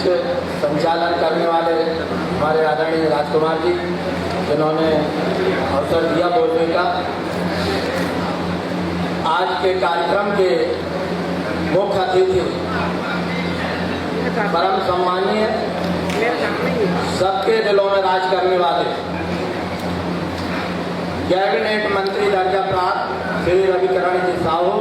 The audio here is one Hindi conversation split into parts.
संचालन करने वाले हमारे आदरणीय राजकुमार जी, जिन्होंने अवसर दिया बोलने का। आज के कार्यक्रम के मुख्य अतिथि परम सम्मानीय, सबके दिलों में राज करने वाले कैबिनेट मंत्री दर्जा प्राप्त श्री रविकिरण जी साहू,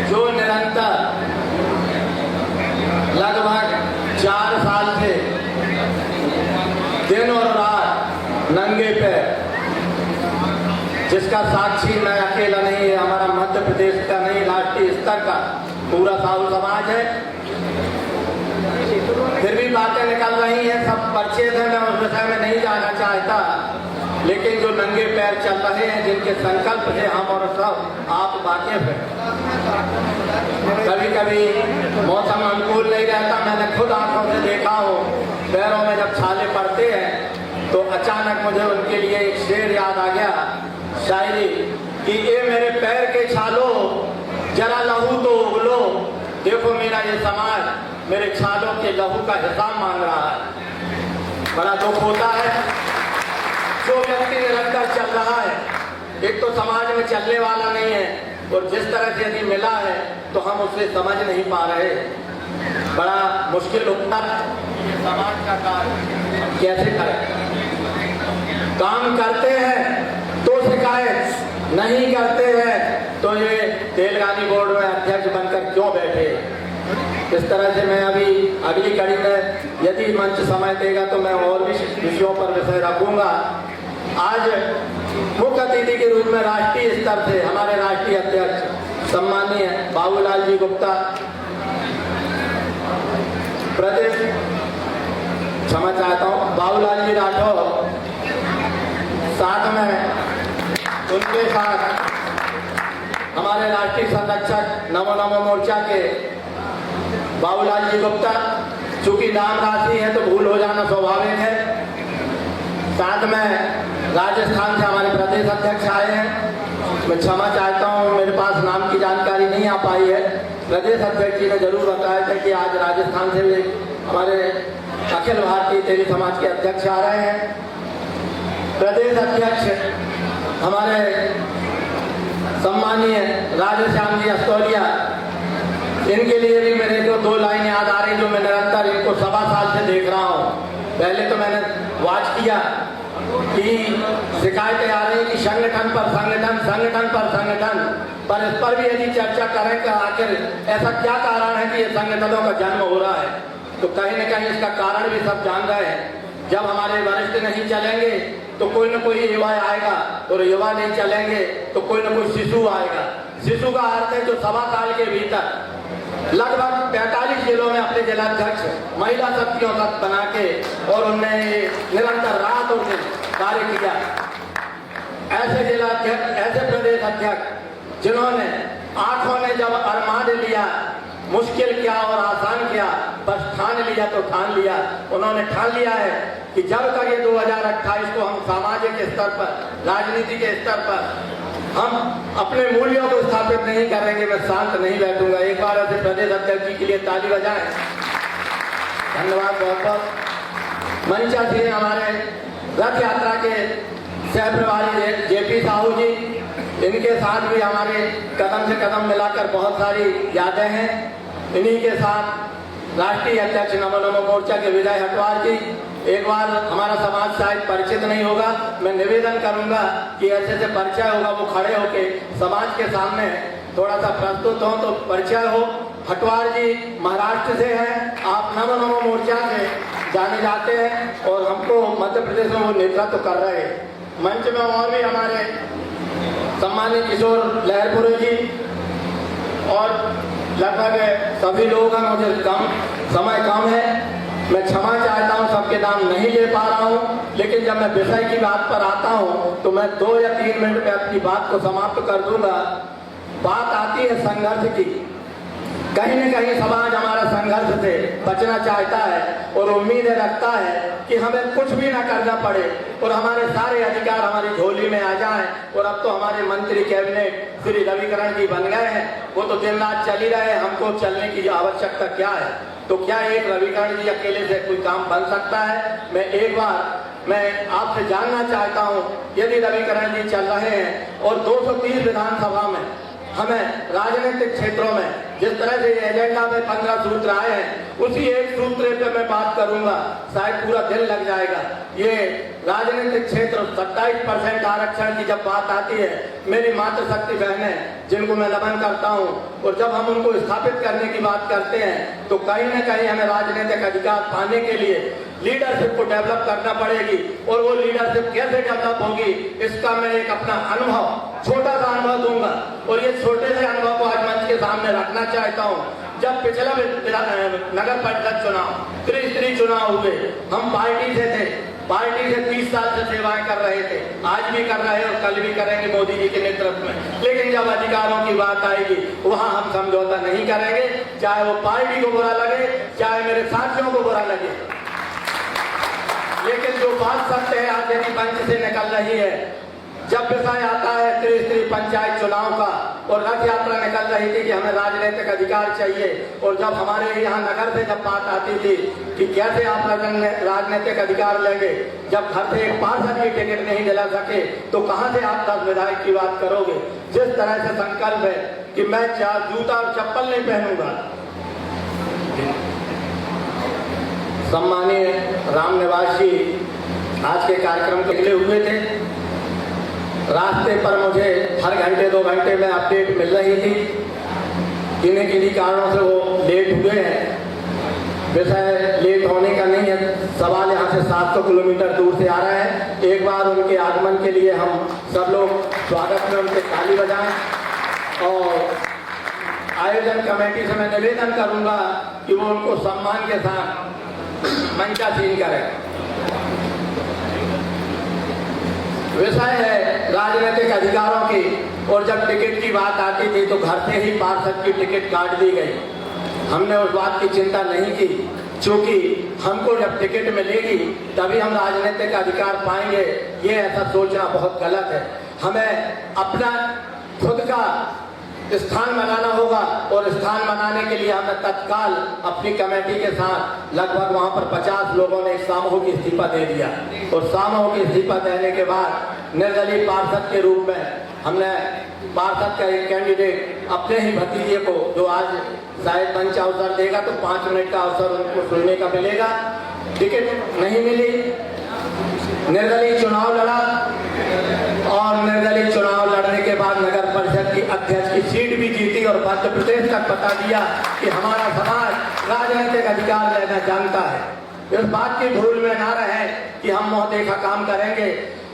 जो निरंतर लगभग 4 साल से दिन और रात नंगे पैर, जिसका साक्षी मैं अकेला नहीं है, हमारा मध्य प्रदेश का नहीं, राष्ट्रीय स्तर का पूरा साहू समाज है। फिर भी बातें निकल रही हैं, सब परिचित हैं, मैं उस विषय में नहीं जाना चाहता, लेकिन जो नंगे पैर चल रहे हैं, जिनके संकल्प से हम और सब आप वाकिफ हैं। कभी कभी मौसम अनुकूल नहीं रहता, मैंने खुद आंखों से देखा हो, पैरों में जब छाले पड़ते हैं तो अचानक मुझे उनके लिए एक शेर याद आ गया, शायरी कि ये मेरे पैर के छालो जरा लहू तो उगलो, देखो मेरा ये समाज मेरे छालों के लहू का हिसाब मांग रहा है। बड़ा दुख होता है जो व्यक्ति निरंतर चल रहा है, एक तो समाज में चलने वाला नहीं है, और जिस तरह से यदि मिला है तो हम उसे समझ नहीं पा रहे। बड़ा मुश्किल होता है समाज का कार्य कैसे करें। काम करते हैं तो शिकायत, नहीं करते हैं तो ये तेलगानी बोर्ड में अध्यक्ष बनकर क्यों बैठे। इस तरह से मैं अभी अगली कड़ी में यदि मंच समय देगा तो मैं और भी विषयों पर विषय रखूंगा। आज मुख्य अतिथि के रूप में राष्ट्रीय स्तर से हमारे राष्ट्रीय अध्यक्ष सम्मानीय बाबूलाल जी गुप्ता, प्रदेश क्षमा चाहता हूँ बाबूलाल जी राठौर, साथ में उनके साथ हमारे राष्ट्रीय संरक्षक नमो नमो मोर्चा के बाबूलाल जी गुप्ता, चूंकि नाम राशि है तो भूल हो जाना स्वाभाविक है। साथ में राजस्थान से हमारे प्रदेश अध्यक्ष आए हैं, मैं क्षमा चाहता हूँ मेरे पास नाम की जानकारी नहीं आ पाई है। प्रदेश अध्यक्ष जी ने जरूर बताया था कि आज राजस्थान से भी हमारे अखिल भारतीय तेली समाज के अध्यक्ष आ रहे हैं। प्रदेश अध्यक्ष हमारे सम्मानीय राधेश्याम जी अस्तोलिया, इनके लिए भी मेरे को 2 लाइन याद आ रही जो मैं निरंतर इनको 1.25 साल से देख रहा हूँ। पहले तो मैंने वाच किया कि शिकायतें आ रही कि संगठन पर संगठन, संगठन पर संगठन, पर इस पर भी यदि चर्चा करें कि आखिर ऐसा क्या कारण है कि ये संगठनों का जन्म हो रहा है, तो कहीं न कहीं इसका कारण भी सब जान रहे हैं। जब हमारे वरिष्ठ नहीं चलेंगे तो कोई न कोई युवा आएगा, और युवा नहीं चलेंगे तो कोई न कोई शिशु आएगा। शिशु का अर्थ है जो 1.25 साल के भीतर लगभग 45 जिलों में अपने जिलाध्यक्ष महिला शक्तियों तक बना के और उनने निरंतर रात और दिन कार्य किया। ऐसे जिलाध्यक्ष, ऐसे प्रदेश अध्यक्ष जिन्होंने आंखों ने जब अरमान लिया, मुश्किल क्या और आसान क्या, बस ठान लिया तो ठान लिया। उन्होंने ठान लिया है कि जब तक ये 2028 को हम सामाजिक स्तर पर, राजनीति के स्तर पर हम अपने मूल्यों को स्थापित नहीं करेंगे, मैं शांत नहीं बैठूंगा। एक बार ऐसे प्रदेश अध्यक्ष जी के लिए ताली बजाएं। धन्यवाद बहुत बहुत। मंचा जी हमारे रथ यात्रा के सह प्रभारी जेपी साहू जी, इनके साथ भी हमारे कदम से कदम मिलाकर बहुत सारी यादें हैं। इन्हीं के साथ राष्ट्रीय अध्यक्ष नमो नमो मोर्चा के विजय हटवार जी, एक बार हमारा समाज शायद परिचित नहीं होगा, मैं निवेदन करूंगा कि ऐसे से परिचय होगा वो खड़े होके समाज के सामने थोड़ा सा प्रस्तुत हो तो परिचय हो। हटवार जी महाराष्ट्र से हैं, आप नमो नमो मोर्चा से जाने जाते हैं और हमको मध्य प्रदेश में वो नेतृत्व कर रहे हैं। मंच में और भी हमारे सम्मानित किशोर लहरपुरे जी और लगभग सभी लोग हैं, मुझे समय कम है, मैं क्षमा चाहता हूँ, सबके नाम नहीं ले पा रहा हूँ, लेकिन जब मैं विषय की बात पर आता हूँ तो मैं 2 या 3 मिनट में अपनी बात को समाप्त कर दूंगा। बात आती है संघर्ष की। कहीं न कहीं समाज हमारा संघर्ष से बचना चाहता है और उम्मीद रखता है कि हमें कुछ भी ना करना पड़े और हमारे सारे अधिकार हमारी झोली में आ जाएं। और अब तो हमारे मंत्री कैबिनेट श्री रविकरण जी बन गए हैं, वो तो दिन रात चल ही रहे हैं, हमको चलने की आवश्यकता क्या है? तो क्या एक रविकरण जी अकेले से कोई काम बन सकता है? मैं आपसे जानना चाहता हूं, यदि रविकरण जी चल रहे हैं और 230 विधानसभा में हमें राजनीतिक क्षेत्रों में जिस तरह से एजेंडा में 15 सूत्र आए हैं, उसी एक सूत्र पे मैं बात करूंगा, शायद पूरा दिन लग जाएगा। ये राजनीतिक क्षेत्र 27% आरक्षण की जब बात आती है, मेरी मातृशक्ति बहनें जिनको मैं नमन करता हूं, और जब हम उनको स्थापित करने की बात करते हैं तो कहीं न कहीं हमें राजनीतिक अधिकार पाने के लिए लीडरशिप को डेवलप करना पड़ेगी। और वो लीडरशिप कैसे डेवलप होगी, इसका मैं एक अपना अनुभव, छोटा सा अनुभव दूंगा, और ये छोटे से अनुभव को आज मंच के सामने रखना चाहता हूँ। जब पिछला नगर परिषद चुनाव, त्रिस्तरीय चुनाव हुए, हम पार्टी से थे, पार्टी से 30 साल से सेवाएं कर रहे थे, आज भी कर रहे हैं और कल भी करेंगे मोदी जी के नेतृत्व में। लेकिन जब अधिकारों की बात आएगी वहां हम समझौता नहीं करेंगे, चाहे वो पार्टी को बुरा लगे, चाहे मेरे साथियों को बुरा लगे। लेकिन जो बात सत्य है, आज यदि मंच से निकल रही है, जब विषय आता है त्रिस्तरीय पंचायत चुनाव का और रथ यात्रा निकल रही थी कि हमें राजनीतिक अधिकार चाहिए, और जब हमारे यहाँ नगर से जब बात आती थी कि कैसे आप राजनीतिक अधिकार लेंगे, जब घर से एक पार्षद की टिकट नहीं दिला सके तो कहां से आप 10 विधायक की बात करोगे? जिस तरह से संकल्प है कि मैं जूता और चप्पल नहीं पहनूंगा। सम्मानीय राम निवास जी आज के कार्यक्रम के लिए हुए थे, रास्ते पर मुझे हर घंटे 2 घंटे में अपडेट मिल रही थी, किन्हीं कारणों से वो लेट हुए हैं। विषय लेट होने का नहीं है, सवाल यहाँ से 700 किलोमीटर दूर से आ रहा है। एक बार उनके आगमन के लिए हम सब लोग स्वागत में उनके ताली बजाएं और आयोजन कमेटी से मैं निवेदन करूंगा कि वो उनको सम्मान के साथ मंचासीन करें। विषय है राजनीतिक अधिकारों की, और जब टिकट की बात आती थी तो घर से ही पार्षद की टिकट काट दी गई। हमने उस बात की चिंता नहीं की, क्योंकि हमको जब टिकट मिलेगी तभी हम राजनीतिक अधिकार पाएंगे, ये ऐसा सोचना बहुत गलत है। हमें अपना खुद का स्थान बनाना होगा, और स्थान बनाने के लिए हमने तत्काल अपनी कमेटी के साथ लगभग वहां पर 50 लोगों ने सामूहिक इस्तीफा दे दिया, और सामूहिक इस्तीफा देने के बाद निर्दलीय पार्षद के रूप में हमने पार्षद का एक कैंडिडेट अपने ही भतीजे को, जो आज शायद मंच अवसर देगा तो 5 मिनट का अवसर उनको सुनने का मिलेगा, टिकट नहीं मिली, निर्दलीय चुनाव लड़ा, और निर्दलीय चुनाव लड़ने के बाद नगर परिषद की अध्यक्ष की सीट भी जीती और मध्य प्रदेश तक बता दिया कि हमारा समाज राजनीतिक अधिकार लेना जानता है। इस बात की भूल में ना रहे कि हम मुंह देखा काम करेंगे,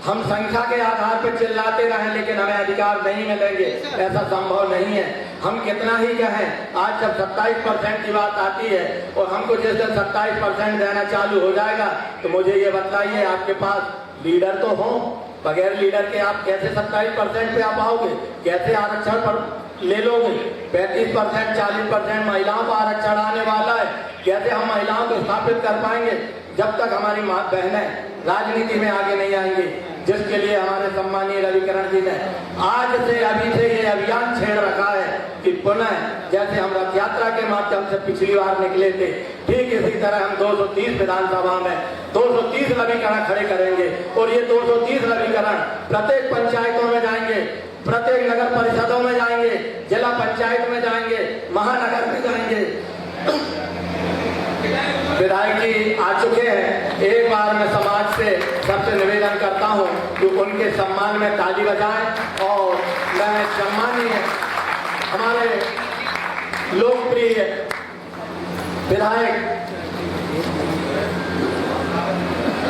हम संख्या के आधार पर चिल्लाते रहें लेकिन हमें अधिकार नहीं मिलेंगे, ऐसा संभव नहीं है। हम कितना ही कहें, आज जब 27% की बात आती है और हमको जिस दिन 27% देना चालू हो जाएगा तो मुझे ये बताइए, आपके पास लीडर तो हो, बगैर लीडर के आप कैसे 27% पे आप आओगे? कैसे आरक्षण पर ले लोगे? 35%, 40% महिलाओं को आरक्षण आने वाला है, कैसे हम महिलाओं को स्थापित कर पाएंगे जब तक हमारी माँ बहनें राजनीति में आगे नहीं आएंगी? जिसके लिए हमारे सम्मानीय रविकरण जी ने आज से अभी से ये अभियान छेड़ रखा है कि पुनः जैसे हम रथ यात्रा के माध्यम से पिछली बार निकले थे, ठीक इसी तरह हम 230 विधानसभा में 230 रविकरण खड़े करेंगे, और ये 230 रविकरण प्रत्येक पंचायतों में जाएंगे, प्रत्येक नगर परिषदों में जाएंगे, जिला पंचायत में जाएंगे, महानगर में जाएंगे। विधायक जी आ चुके हैं, एक बार मैं समाज से सबसे निवेदन करता हूं कि उनके सम्मान में ताली बजाएं, और मैं सम्मानीय हमारे लोकप्रिय विधायक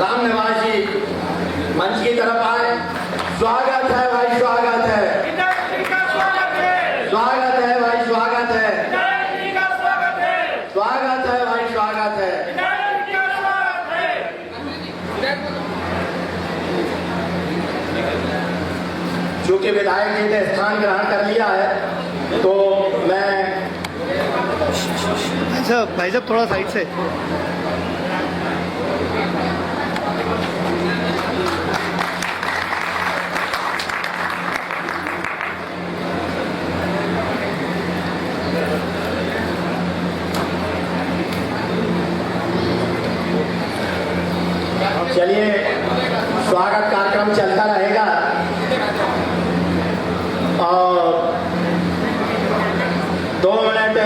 राम निवास जी मंच की तरफ आए। स्वागत है भाई, स्वागत है, स्वागत है भाई, स्वागत है, स्वागत है भाई, स्वागत है। चूंकि विधायक जी ने स्थान ग्रहण कर लिया है तो मैं भाई साहब थोड़ा साइड से। चलिए, स्वागत कार्यक्रम चलता रहेगा और 2 मिनट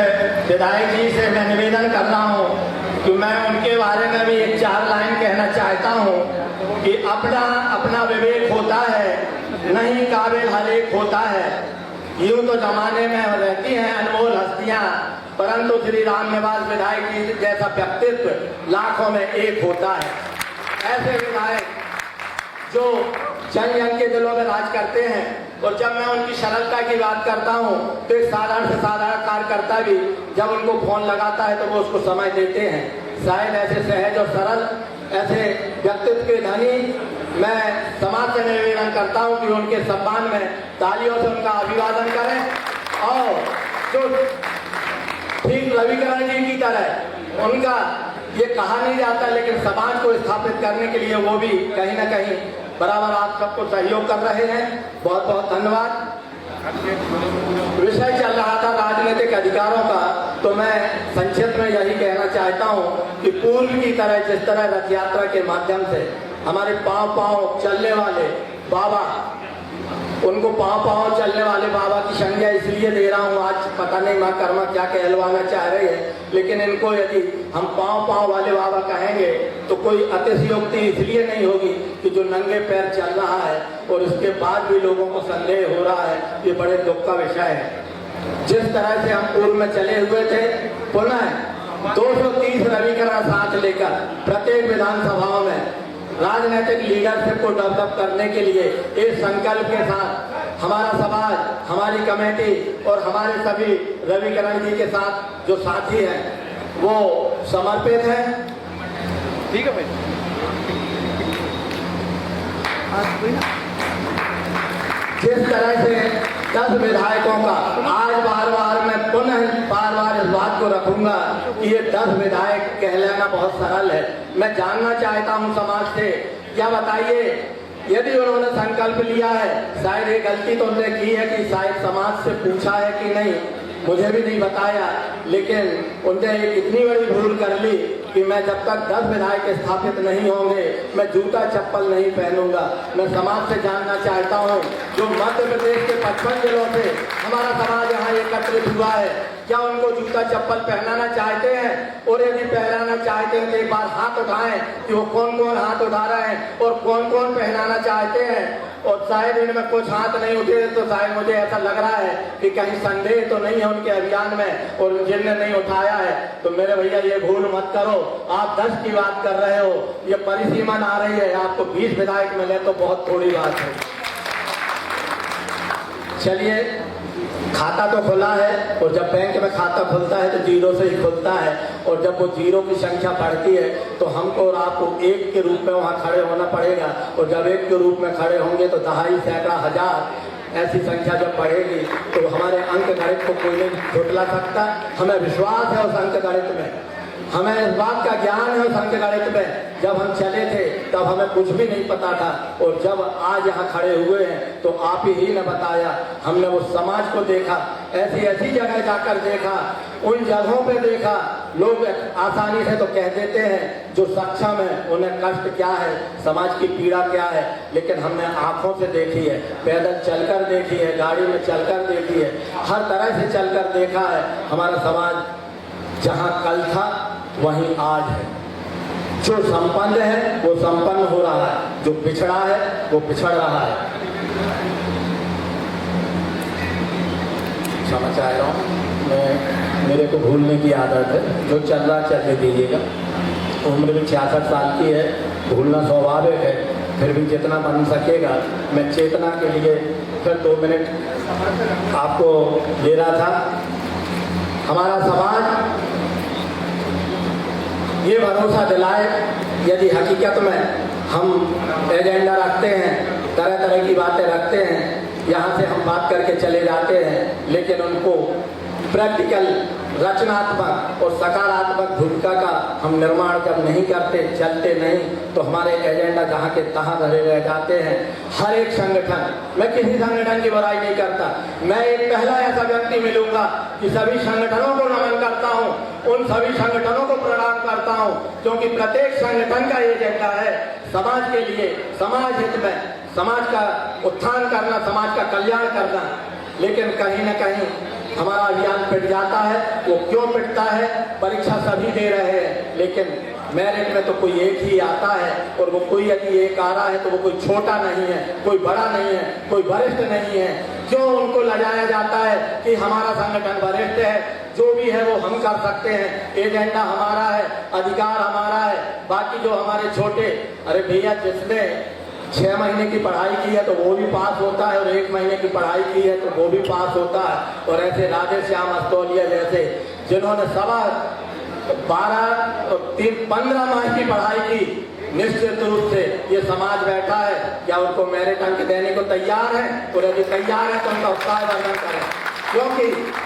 विधायक जी से मैं निवेदन कर रहा हूं कि मैं उनके बारे में भी 1-4 लाइन कहना चाहता हूं कि अपना अपना विवेक होता है, नहीं काबिल हलेक होता है। यूं तो जमाने में रहती हैं अनमोल हस्तियां, परंतु श्री राम निवास विधायक जी जैसा व्यक्तित्व लाखों में एक होता है। ऐसे विधायक जो जन के दिलों में राज करते हैं। और जब मैं उनकी सरलता की बात करता हूं तो एक साधारण से साधारण कार्यकर्ता भी जब उनको फोन लगाता है तो वो उसको समय देते हैं। शायद ऐसे सहज और सरल ऐसे व्यक्तित्व के धनी मैं समाज से निवेदन करता हूं कि उनके सम्मान में तालियों से उनका अभिवादन करें। और जो ठीक रविकरण जी की तरह उनका ये कहा नहीं जाता, लेकिन समाज को स्थापित करने के लिए वो भी कहीं ना कहीं बराबर आप सबको सहयोग कर रहे हैं। बहुत बहुत धन्यवाद। विषय चल रहा था राजनीतिक अधिकारों का, तो मैं संक्षिप्त में यही कहना चाहता हूं कि पूर्व की तरह जिस तरह रथ यात्रा के माध्यम से हमारे पांव पांव चलने वाले बाबा, उनको पांव पांव चलने वाले बाबा की संज्ञा इसलिए दे रहा हूं, आज पता नहीं माँ कर्मा क्या कहलवाना चाह रही है, लेकिन इनको यदि हम पांव पांव वाले बाबा कहेंगे तो कोई अतिशयोक्ति इसलिए नहीं होगी कि जो नंगे पैर चल रहा है और इसके बाद भी लोगों को संदेह हो रहा है, ये बड़े दुख का विषय है। जिस तरह से हम पूर्व में चले हुए थे, पुनः 230 रविकरण साथ लेकर प्रत्येक विधानसभाओं में राजनीतिक लीडरशिप को डेवलप करने के लिए इस संकल्प के साथ हमारा समाज, हमारी कमेटी और हमारे सभी रविकरण जी के साथ जो साथी हैं वो समर्पित हैं। ठीक है भाई। जिस तरह से 10 विधायकों का आज बार बार मैं पुनः बार बार इस बात को रखूंगा कि ये 10 विधायक कहलाना बहुत सरल है। मैं जानना चाहता हूं समाज से, क्या बताइए, यदि उन्होंने संकल्प लिया है, शायद ये गलती तो उन्होंने की है कि शायद समाज से पूछा है कि नहीं, मुझे भी नहीं बताया, लेकिन उन्होंने एक इतनी बड़ी भूल कर ली कि मैं जब तक 10 विधायक स्थापित नहीं होंगे मैं जूता चप्पल नहीं पहनूंगा। मैं समाज से जानना चाहता हूं, जो मध्य प्रदेश के 55 जिलों से हमारा समाज यहाँ एकत्रित हुआ है, क्या उनको जूता चप्पल पहनाना चाहते हैं? और यदि पहनाना चाहते हैं तो एक बार हाथ उठाएं कि वो कौन कौन हाथ उठा रहे हैं और कौन कौन पहनाना चाहते हैं। और शायद इनमें कुछ हाथ नहीं उठे तो शायद मुझे ऐसा लग रहा है कि कहीं संदेह तो नहीं है उनके अभियान में, और जिनने नहीं उठाया है तो मेरे भैया ये भूल मत करो। आप 10 की बात कर रहे हो, ये परिसीमन आ रही है, आपको 20 विधायक मिले तो बहुत थोड़ी बात है। चलिए, खाता तो खुला है और जब बैंक में खाता खुलता है तो 0 से ही खुलता है, और जब वो 0 की संख्या बढ़ती है तो हमको और आपको 1 के रूप में वहाँ खड़े होना पड़ेगा। और जब 1 के रूप में खड़े होंगे तो दहाई सैकड़ा हजार ऐसी संख्या जब बढ़ेगी तो हमारे अंक गणित को कोई नहीं झुटला सकता। हमें विश्वास है उस अंक गणित में, हमें इस बात का ज्ञान है उस अंक गणित में। जब हम चले थे तब हमें कुछ भी नहीं पता था, और जब आज यहाँ खड़े हुए हैं तो आप ही ने बताया। हमने वो समाज को देखा, ऐसी ऐसी जगह जाकर देखा, उन जगहों पे देखा, लोग आसानी से तो कह देते हैं जो सक्षम है उन्हें कष्ट क्या है, समाज की पीड़ा क्या है, लेकिन हमने आंखों से देखी है, पैदल चलकर देखी है, गाड़ी में चलकर देखी है, हर तरह से चलकर देखा है। हमारा समाज जहाँ कल था वहीं आज है। जो संपन्न है वो संपन्न हो रहा है, जो पिछड़ा है वो पिछड़ रहा है। समझ आ रहा हूँ मैं, मेरे को भूलने की आदत है, जो चल रहा चलने दीजिएगा। उम्र भी 66 साल की है, भूलना स्वाभाविक है, फिर भी जितना बन सकेगा मैं चेतना के लिए फिर 2 मिनट आपको दे रहा था। हमारा समाज ये भरोसा दिलाए, यदि हकीकत में हम एजेंडा रखते हैं, तरह तरह की बातें रखते हैं, यहाँ से हम बात करके चले जाते हैं, लेकिन उनको प्रैक्टिकल, रचनात्मक और सकारात्मक भूमिका का हम निर्माण जब नहीं करते, चलते नहीं, तो हमारे एजेंडा जहाँ के तहाँ रह जाते हैं। हर एक संगठन, मैं किसी संगठन की बुराई नहीं करता, मैं एक पहला ऐसा व्यक्ति मिलूंगा कि सभी संगठनों को नमन करता हूँ, उन सभी संगठनों को प्रणाम करता हूँ, क्योंकि प्रत्येक संगठन का एजेंडा है समाज के लिए, समाज हित में, समाज का उत्थान करना, समाज का कल्याण करना। लेकिन कहीं न कहीं हमारा अभियान पिट जाता है। वो क्यों पिटता है? परीक्षा सभी दे रहे हैं, लेकिन मेरिट में तो कोई एक ही आता है, और वो कोई यदि एक आ रहा है तो वो कोई छोटा नहीं है, कोई बड़ा नहीं है, कोई वरिष्ठ नहीं है। क्यों उनको लजाया जाता है कि हमारा संगठन वरिष्ठ है, जो भी है वो हम कर सकते हैं, एजेंडा हमारा है, अधिकार हमारा है, बाकी जो हमारे छोटे, अरे भैया जिसने 6 महीने की पढ़ाई की है तो वो भी पास होता है, और 1 महीने की पढ़ाई की है तो वो भी पास होता है। और ऐसे राधे श्याम अस्तोलिया जैसे जिन्होंने 15 माह की पढ़ाई की, निश्चित रूप से ये समाज बैठा है, क्या उनको मेरिट अंक देने को तैयार है? और यदि तैयार है तो उनका उत्साहवर्धन करें, क्योंकि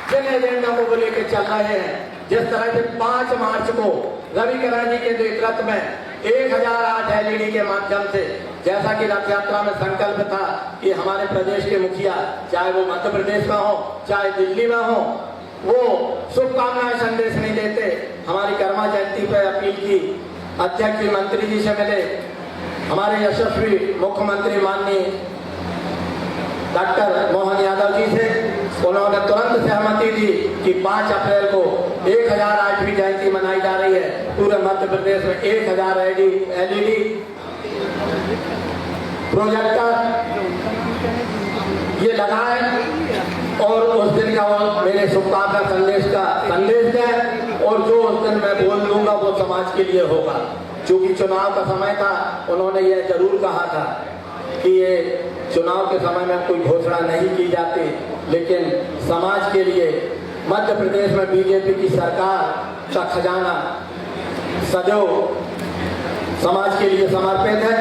जिन एजेंडा को लेकर चल रहे हैं, जिस तरह से 5 मार्च को रविकरण जी के नेतृत्व में 1008 LED के माध्यम से, जैसा कि रथ यात्रा में संकल्प था कि हमारे प्रदेश के मुखिया, चाहे वो मध्य प्रदेश में हो चाहे दिल्ली में हो, वो शुभकामनाएं संदेश नहीं देते। हमारी कर्मा जयंती पर अपील की, अध्यक्ष जी मंत्री जी से मिले, हमारे यशस्वी मुख्यमंत्री माननीय डॉक्टर मोहन यादव जी से, उन्होंने तुरंत सहमति दी कि 5 अप्रैल को 1008वीं जयंती मनाई जा रही है। पूरे मध्य प्रदेश में 1000 LED प्रोजेक्टर ये लगाए, और उस दिन का वो मेरे शुभकामना संदेश दें, और जो उस दिन मैं बोल दूंगा वो समाज के लिए होगा। चूंकि चुनाव का समय था, उन्होंने ये जरूर कहा था कि ये चुनाव के समय में कोई घोषणा नहीं की जाती, लेकिन समाज के लिए मध्य प्रदेश में बीजेपी की सरकार का खजाना सदैव समाज के लिए समर्पित है।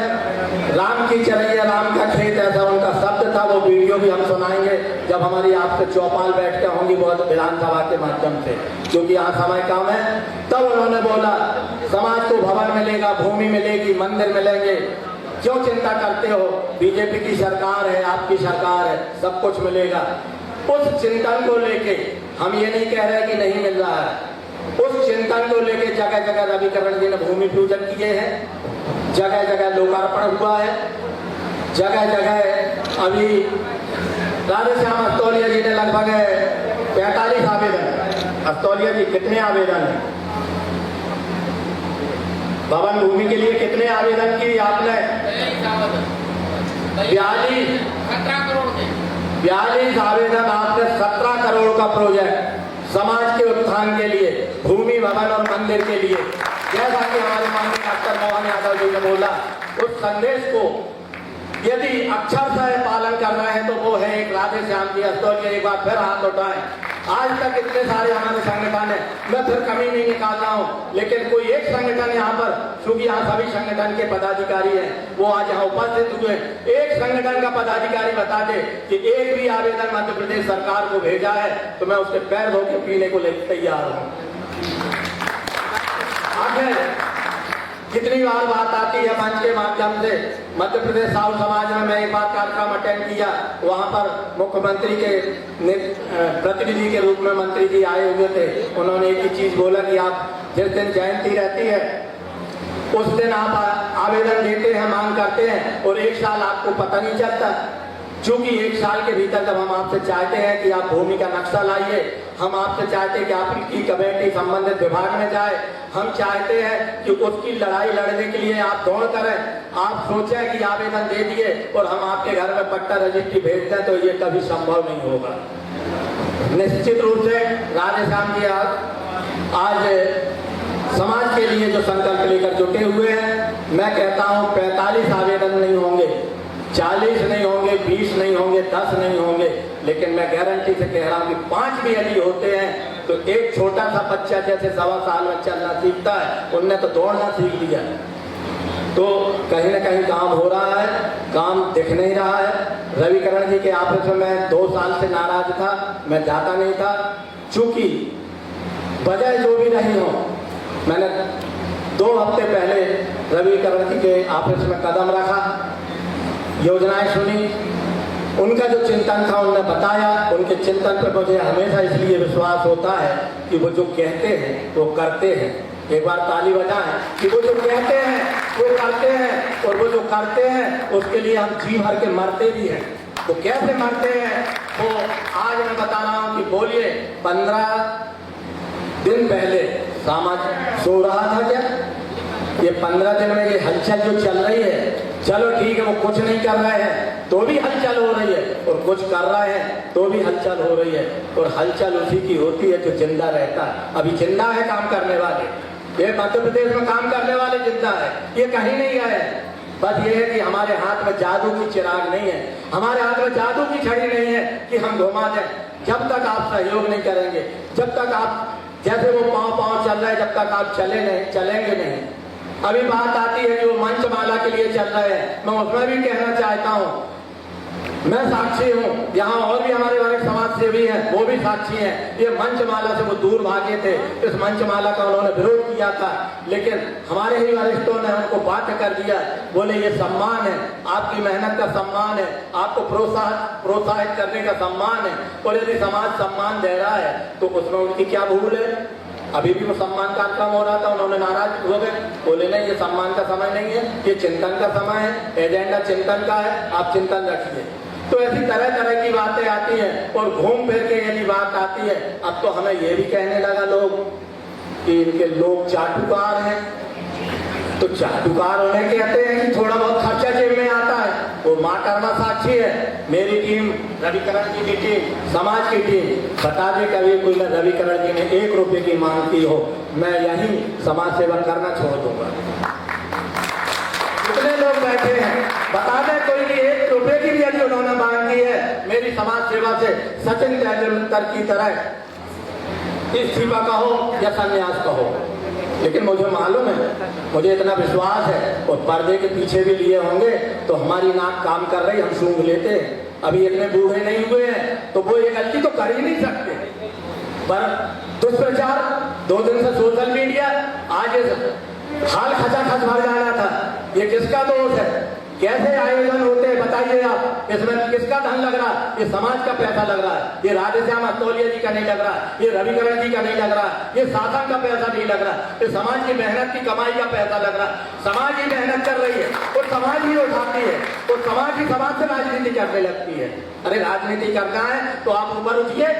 राम की चरैया राम का खेत, ऐसा उनका शब्द था। वो वीडियो भी हम सुनाएंगे जब हमारी आपसे चौपाल बैठकें होंगी बहुत विधानसभा के माध्यम से, क्योंकि यहाँ समय कम है। तब उन्होंने बोला समाज को भवन मिलेगा, भूमि मिलेगी, मंदिर मिलेंगे, क्यों चिंता करते हो? बीजेपी की सरकार है, आपकी सरकार है, सब कुछ मिलेगा। उस चिंतन को लेके हम ये नहीं कह रहे कि नहीं मिल रहा है, उस चिंतन को लेके जगह जगह रविकरण जी ने भूमि पूजन किए हैं, जगह जगह लोकार्पण हुआ है, जगह जगह अभी राधे श्याम अस्तोलिया जी ने लगभग 45 आवेदन, अस्तोलिया जी कितने आवेदन है? भवन भूमि के लिए कितने आवेदन किए आपने? 42 आवेदन आपने। 17 करोड़ का प्रोजेक्ट समाज के उत्थान के लिए, भूमि, भवन और मंदिर के लिए, जैसा कि हमारे माननीय डॉक्टर मोहन यादव जी ने बोला, उस संदेश को यदि अक्षरशः पालन कर रहे हैं तो वो है एक राधे श्याम जी अस्तोलिया। एक बार फिर हाथ उठाएं। आज तक इतने सारे हमारे संगठन है, मैं फिर कमी नहीं निकालता हूँ, लेकिन कोई एक संगठन यहाँ पर, क्योंकि यहाँ सभी संगठन के पदाधिकारी हैं, वो आज यहाँ उपस्थित हुए, एक संगठन का पदाधिकारी बता दे कि एक भी आवेदन मध्य प्रदेश सरकार को भेजा है तो मैं उसके पैर धो के पीने को लेकर तैयार हूँ। आखिर कितनी बार बात आती है मंच के माध्यम से, मध्य प्रदेश साहु समाज में मैं एक बार कार्यक्रम अटेंड किया, वहां पर मुख्यमंत्री के प्रतिनिधि के रूप में मंत्री जी आए हुए थे। उन्होंने एक ही चीज बोला कि आप जिस दिन जयंती रहती है उस दिन आप आवेदन देते हैं, मांग करते हैं, और 1 साल आपको पता नहीं चलता। चूंकि 1 साल के भीतर जब हम आपसे चाहते हैं कि आप भूमि का नक्शा लाइए, हम आपसे चाहते हैं कि आपकी कमेटी संबंधित विभाग में जाए, हम चाहते हैं कि उसकी लड़ाई लड़ने के लिए आप दौड़ करें, आप सोचें कि आवेदन दे दिए और हम आपके घर में पट्टा रजिस्ट्री भेज दें, तो ये कभी संभव नहीं होगा। निश्चित रूप से राधे श्याम जी आज समाज के लिए जो संकल्प लेकर जुटे हुए हैं, मैं कहता हूँ 45 आवेदन नहीं होंगे, 40 नहीं होंगे, 20 नहीं होंगे, 10 नहीं होंगे, लेकिन मैं गारंटी से कह रहा हूँ कि 5 भी यदि होते हैं तो एक छोटा सा बच्चा जैसे 1.25 साल में चलना सीखता है, उनने तो दौड़ना सीख लिया। तो कहीं ना कहीं काम हो रहा है, काम दिख नहीं रहा है। रविकरण जी के ऑफिस में मैं 2 साल से नाराज था, मैं जाता नहीं था। चूंकि वजह जो भी रही हो, मैंने 2 हफ्ते पहले रविकरण जी के ऑफिस में कदम रखा, योजनाएं सुनी, उनका जो चिंतन था उन्होंने बताया। उनके चिंतन पर मुझे हमेशा इसलिए विश्वास होता है कि वो जो कहते हैं वो करते हैं। एक बार ताली बजाएं कि वो जो कहते हैं वो करते हैं, और वो जो करते हैं उसके लिए हम जी भर के मरते भी हैं। तो कैसे मरते हैं वो आज मैं बता रहा हूँ कि बोलिए 15 दिन पहले समाज सो रहा था क्या? ये 15 दिन में ये हलचल जो चल रही है, चलो ठीक है वो कुछ नहीं कर रहे हैं तो भी हलचल हो रही है, और कुछ कर रहे हैं तो भी हलचल हो रही है। और हलचल उसी की होती है जो जिंदा रहता है। अभी जिंदा है काम करने वाले, ये मध्य प्रदेश में काम करने वाले जिंदा है, ये कहीं नहीं गए। बस ये है कि हमारे हाथ में जादू की चिराग नहीं है, हमारे हाथ में जादू की छड़ी नहीं है कि हम घुमा दें। जब तक आप सहयोग नहीं करेंगे, जब तक आप जैसे वो पाँव चल रहा है, जब तक आप चलेंगे नहीं। अभी बात आती है कि वो मंचमाला के लिए चल रहे हैं, मैं उसमें भी कहना चाहता हूँ, मैं साक्षी हूँ, यहाँ और भी हमारे वाले समाज सेवी हैं, वो भी साक्षी हैं। ये मंचमाला से वो दूर भागे थे, इस मंचमाला का उन्होंने विरोध किया था, लेकिन हमारे ही वरिष्ठों ने उनको बाध्य कर दिया। बोले ये सम्मान है, आपकी मेहनत का सम्मान है, आपको प्रोत्साहित करने का सम्मान है, और यदि समाज सम्मान दे रहा है तो उसमें उनकी क्या भूल है? अभी भी वो सम्मान कार्यक्रम हो रहा था, उन्होंने नाराज हो गए, बोले नहीं ये सम्मान का समय नहीं है, ये चिंतन का समय है, एजेंडा चिंतन का है, आप चिंतन रखिए। तो ऐसी तरह तरह की बातें आती हैं, और घूम फिर के यदि बात आती है, अब तो हमें ये भी कहने लगा लोग कि इनके लोग चाटुकार हैं। तो चाटुकार उन्हें कहते हैं कि थोड़ा बहुत खर्चा जेब में आता है। वो माँ कर्मा साक्षी है, मेरी टीम, रविकरण जी की टीम, समाज की टीम, बता दे कभी कोई रविकरण जी ने 1 रुपए की मांग की हो, मैं यही समाज सेवा करना छोड़ दूंगा। कितने लोग बैठे हैं, बता दे कोई भी 1 रुपए की भी यदि उन्होंने मांग की है मेरी समाज सेवा से, सचिन तेंदुलकर की तरह इस्तीफा का हो या संन्यास का हो। लेकिन मुझे मालूम है, मुझे इतना विश्वास है, और पर्दे के पीछे भी लिए होंगे तो हमारी नाक काम कर रही, हम सूंघ लेते हैं। अभी इतने बूढ़े नहीं हुए हैं तो वो ये गलती तो कर ही नहीं सकते। पर दुष्प्रचार 2 दिन से सोशल मीडिया, आज हाल खचाखच भर जाना था, ये किसका दोष है? कैसे आयोजन होते हैं बताइए आप, इसमें किसका धन लग रहा है? ये समाज का पैसा लग रहा है, ये राधेश्याम अस्तोलिया जी का नहीं लग रहा, ये रविकरण जी का नहीं लग रहा, ये शासन का पैसा नहीं लग रहा, ये समाज की मेहनत की कमाई का पैसा लग रहा। समाज ही मेहनत कर रही है और समाज ही उठाती है, और समाज ही समाज से राजनीति करने लगती है। अरे राजनीति करना है तो आप ऊपर उठिए,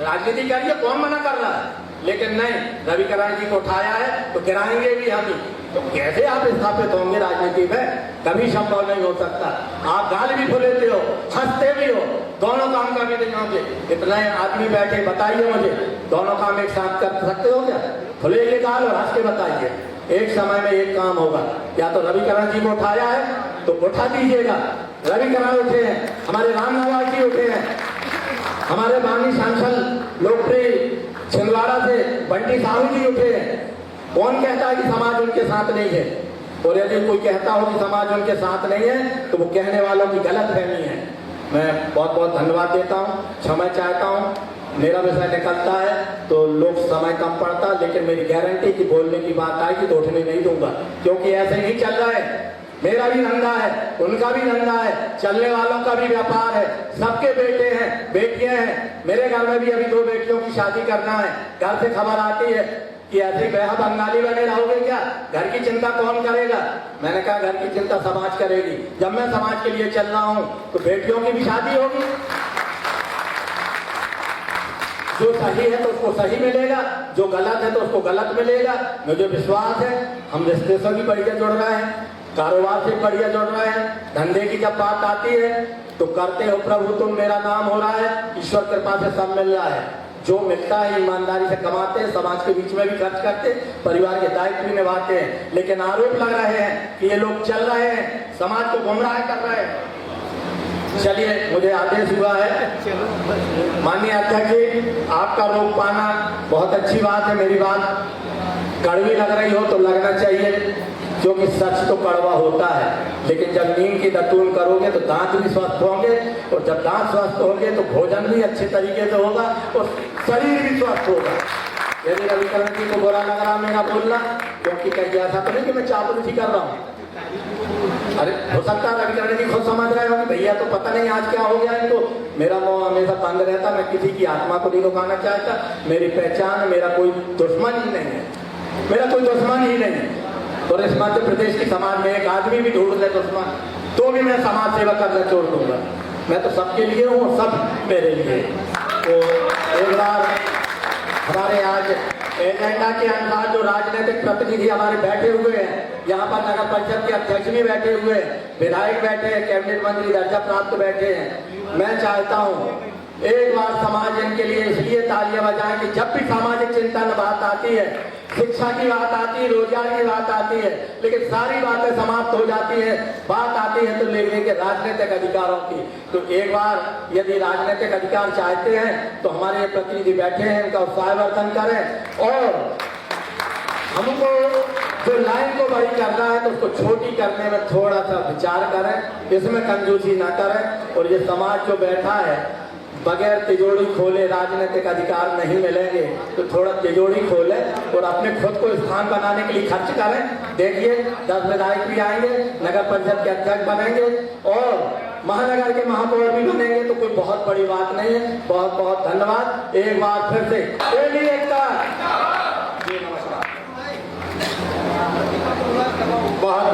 राजनीति करिए, कौन मना कर रहा है? लेकिन नहीं, रविकरण जी को उठाया है तो गिराएंगे भी हम ही। तो कैसे आप स्थापित होंगे राजनीति में? कभी संभव नहीं हो सकता। आप गाल भी फुलेते हो, हंसते भी हो, दोनों काम का भी नहीं होंगे। इतने आदमी बैठे, बताइए मुझे, दोनों काम एक साथ कर सकते हो क्या? फुलेंगे गाल और हंस के बताइए, एक समय में एक काम होगा। या तो रविकरण जी को उठाया है तो उठा दीजिएगा, रविकरण उठे हैं, हमारे राम नवाज जी उठे हैं, हमारे बानी सांसद लोकप्रिय छिंदवाड़ा से बंटी साहू जी उठे हैं। कौन कहता है कि समाज उनके साथ नहीं है? और यदि कोई कहता हो कि समाज उनके साथ नहीं है तो वो कहने वालों की गलतफहमी है। मैं बहुत बहुत धन्यवाद देता हूँ, क्षमा चाहता हूँ, मेरा विषय निकलता है तो लोग समय कम पड़ता, लेकिन मेरी गारंटी की बोलने की बात आएगी तो उठने नहीं दूंगा, क्योंकि ऐसे नहीं चल रहा है। मेरा भी धंधा है, उनका भी धंधा है, चलने वालों का भी व्यापार है, सबके बेटे हैं, बेटियां हैं। मेरे घर में भी अभी 2 बेटियों की शादी करना है। घर से खबर आती है कि ऐसे बेहा बंगाली बने रहोगे क्या, घर की चिंता कौन करेगा? मैंने कहा घर की चिंता समाज करेगी। जब मैं समाज के लिए चल रहा हूं तो बेटियों की भी शादी होगी। जो सही है तो उसको सही मिलेगा, जो गलत है तो उसको गलत मिलेगा। मुझे विश्वास है हम रिश्ते से भी बढ़िया जुड़ रहे हैं, कारोबार से बढ़िया जुड़ रहे हैं। धंधे की जब बात आती है तो करते हो प्रभु तुम, मेरा नाम हो रहा है, ईश्वर कृपा से सब मिल रहा है। जो मिलता है ईमानदारी से कमाते हैं, समाज के बीच में भी खर्च करते, परिवार के दायित्व भी निभाते हैं। लेकिन आरोप लग रहे हैं कि ये लोग चल रहे हैं, समाज को गुमराह कर रहे हैं। चलिए, मुझे आदेश हुआ है माननीय अध्यक्ष जी, आपका रोक पाना बहुत अच्छी बात है। मेरी बात कड़वी लग रही हो तो लगना चाहिए, क्योंकि सच तो कड़वा होता है, लेकिन जब नीम की दतून करोगे तो दांत भी स्वस्थ होंगे, और जब दांत स्वस्थ होंगे तो भोजन भी अच्छे तरीके से होगा और शरीर भी स्वस्थ होगा। यदि रविकरण जी को बुरा लग रहा मेरा बोलना, क्योंकि कहीं ऐसा तो नहीं कि मैं चापलूसी कर रहा हूँ। अरे हो सकता है रविकरण जी खुद समझ रहे हो कि भैया तो पता नहीं आज क्या हो गया इनको, मेरा मुंह हमेशा बंद रहता, मैं किसी की आत्मा को नहीं रुकाना चाहता, मेरी पहचान, मेरा कोई दुश्मन ही नहीं है, मेरा कोई दुश्मन ही नहीं है। और इस मध्य प्रदेश की समाज में एक आदमी भी ढूंढ ले दुश्मन तो भी मैं समाज सेवा करना छोड़ दूंगा। मैं तो सबके लिए हूँ, सब मेरे लिए। तो एक बार हमारे आज एजेंडा के अनुसार जो राजनीतिक प्रतिनिधि हमारे बैठे हुए हैं, यहाँ पर नगर परिषद के अध्यक्ष भी बैठे हुए हैं, विधायक बैठे हैं, कैबिनेट मंत्री दर्जा प्राप्त बैठे हैं, मैं चाहता हूँ एक बार समाज इनके लिए इसलिए तालियां बजाएं कि जब भी सामाजिक चिंतन बात आती है, शिक्षा की बात आती है, रोजगार की बात आती है, लेकिन सारी बातें समाप्त हो जाती है, बात आती है तो लेने के राजनीतिक अधिकारों की। तो एक बार यदि राजनीतिक अधिकार चाहते हैं तो हमारे ये प्रतिनिधि बैठे हैं, इनका उत्साहवर्धन करें और हमको जो लाइन को बड़ी करना है तो उसको छोटी करने में थोड़ा सा विचार करें, इसमें कंजूसी ना करें। और ये समाज जो बैठा है बगैर तिजोरी खोले राजनीतिक अधिकार नहीं मिलेंगे, तो थोड़ा तिजोरी खोले और अपने खुद को स्थान बनाने के लिए खर्च करें। देखिए 10 विधायक भी आएंगे, नगर परिषद के अध्यक्ष बनेंगे और महानगर के महापौर भी बनेंगे, तो कोई बहुत बड़ी बात नहीं है। बहुत बहुत धन्यवाद एक बार फिर से। बहुत